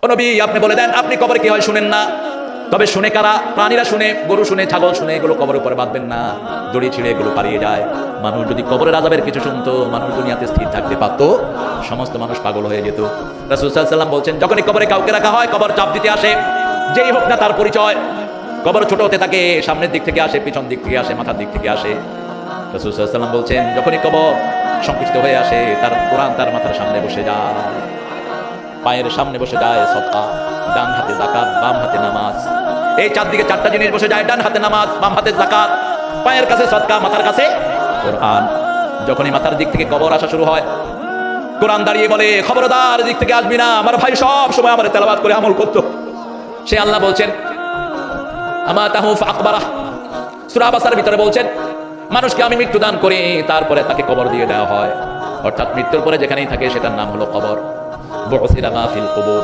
ও নবী, আপনি বলে দেন আপনি কবরে কি হয় শুনেন না? তবে শুনে কারা? প্রাণীরা শুনে, গরু শুনে, ছাগল শুনে, এগুলো কবরের উপরে বাঁধবেন না, দড়ি ছিঁড়ে এগুলো পালিয়ে যায়। মানুষ যদি কবরের আযাবের কিছু শুনতো, মানুষ দুনিয়াতে স্থির থাকতে পারতো, সমস্ত মানুষ পাগল হয়ে যেত। রাসূল সাল্লাল্লাহু আলাইহি ওয়াসাল্লাম বলছেন, যখনই কবরে কাউকে রাখা হয়, কবর চাপ দিতে আসে, যেই হোক না তার পরিচয়। কবর ছোট হতে থাকে, সামনের দিক থেকে আসে, পিছন দিক থেকে আসে, মাথার দিক থেকে আসে। রাসূল সাল্লাল্লাহু আলাইহি ওয়াসাল্লাম বলছেন, যখনই কবর সংকুচিত হয়ে আসে, তার কোরআন তার মাথার সামনে বসে যায়, পায়ের সামনে বসে যায় সদকা, ডান হাতে যাকাত, বাম হাতে নামাজ। এই চারদিকে চারটা জিনিস বসে যায়, ডান হাতে নামাজ, বাম হাতে যাকাত, পায়ের কাছে সদকা, মাথার কাছে কোরআন। যখনই মাথার দিক থেকে কবর আসা শুরু হয়, কোরআন দাঁড়িয়ে বলে, খবরদার দিক থেকে আসবি না, আমার ভাই সব সময় আমার তেলাওয়াত করে আমল করতো। সে আল্লাহ বলছেন, আমাতাহু ফাকবারাহ, সূরা বাসার ভিতরে বলছেন, মানুষকে আমি মৃত্যু দান করি, তারপরে তাকে কবর দিয়ে দেওয়া হয়। অর্থাৎ মৃত্যুর পরে যেখানেই থাকে সেটার নাম হলো কবর। বুসিরা মা ফিল কুবুর,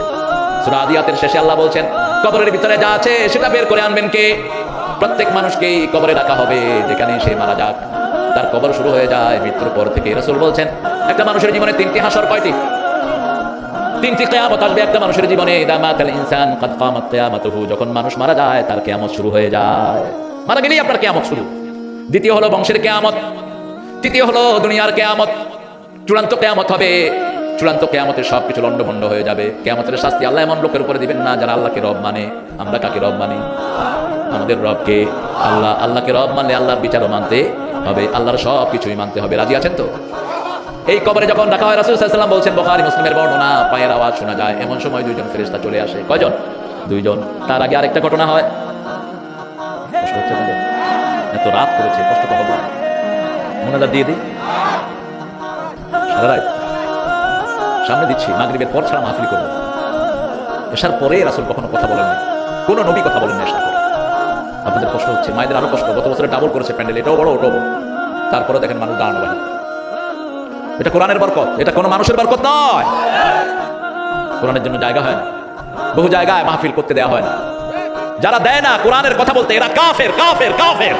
সূরা আদিয়াতের শেষে আল্লাহ বলছেন, কবরের ভিতরে যা আছে সেটা বের করে আনবেন কে? প্রত্যেক মানুষকেই কবরে রাখা হবে, যেখানে সে মারা যাক, তার কবর শুরু হয়ে যায় মৃত্যুর পর থেকে। রাসূল বলছেন, একটা মানুষের জীবনে তিনটি হাসর, কয়টি? তিনটি কিয়ামত আসবে একটা মানুষের জীবনে। ইদা মাতাল ইনসান কাদ কামাত কিয়ামাতুহু, যখন মানুষ মারা যায় তার কিয়ামত শুরু হয়ে যায়। মারা গেলেই আপনার কিয়ামত শুরু। দ্বিতীয় হলো বংশের কিয়ামত, তৃতীয় হলো দুনিয়ার কিয়ামত। চূড়ান্ত কিয়ামত হবে, চূড়ান্ত কিয়ামতে সবকিছু লন্ডভন্ড হয়ে যাবে। কিয়ামতের শাস্তি আল্লাহ এমন লোকের উপরে দিবেন না যারা আল্লাহকে রব মানে। আমরা কাকে রব মানি? আমাদের রবকে আল্লাহ। আল্লাহকে রব মানলে আল্লাহর বিচারও মানতে হবে, আল্লাহর সব কিছুই মানতে হবে। রাজি আছেন তো? এই কবরে যখন রাখা হয়, রাসূল সাল্লাল্লাহু আলাইহি ওয়াসাল্লাম বলছেন, বুখারী মুসলিমের বর্ণনা, পায়ের আওয়াজ শোনা যায়, এমন সময় দুইজন ফেরেশতা চলে আসে। কয়জন? দুইজন। তার আগে আরেকটা ঘটনা হয়। কষ্ট হচ্ছে না? এত রাত করেছে, কষ্ট তো হবে। মোনাজাত দিয়ে দিই সারা রাত সামনে দিচ্ছি, মাগরিবের পর ছাড়া মাহফিল করবো। এসার পরে রাসূল কখনো কথা বলেননি, কোন নবী কথা বলেন না এসার পরে। আপনাদের কষ্ট হচ্ছে, মায়েদের আরো কষ্ট। গত বছরে ডাবল করেছে প্যান্ডেল, এটাও বড় ওটাও বড়, তারপরে দেখেন মানুষ দাঁড়ানো বাড়ি। এটা কোরআনের বরকত, এটা কোনো মানুষের বরকত নয়। কোরআনের জন্য জায়গা হয় না, বহু জায়গায় মাহফিল করতে দেওয়া হয় না। যারা দেয় না কোরআনের কথা বলতে, এরা কাফের, কাফের, কাফের।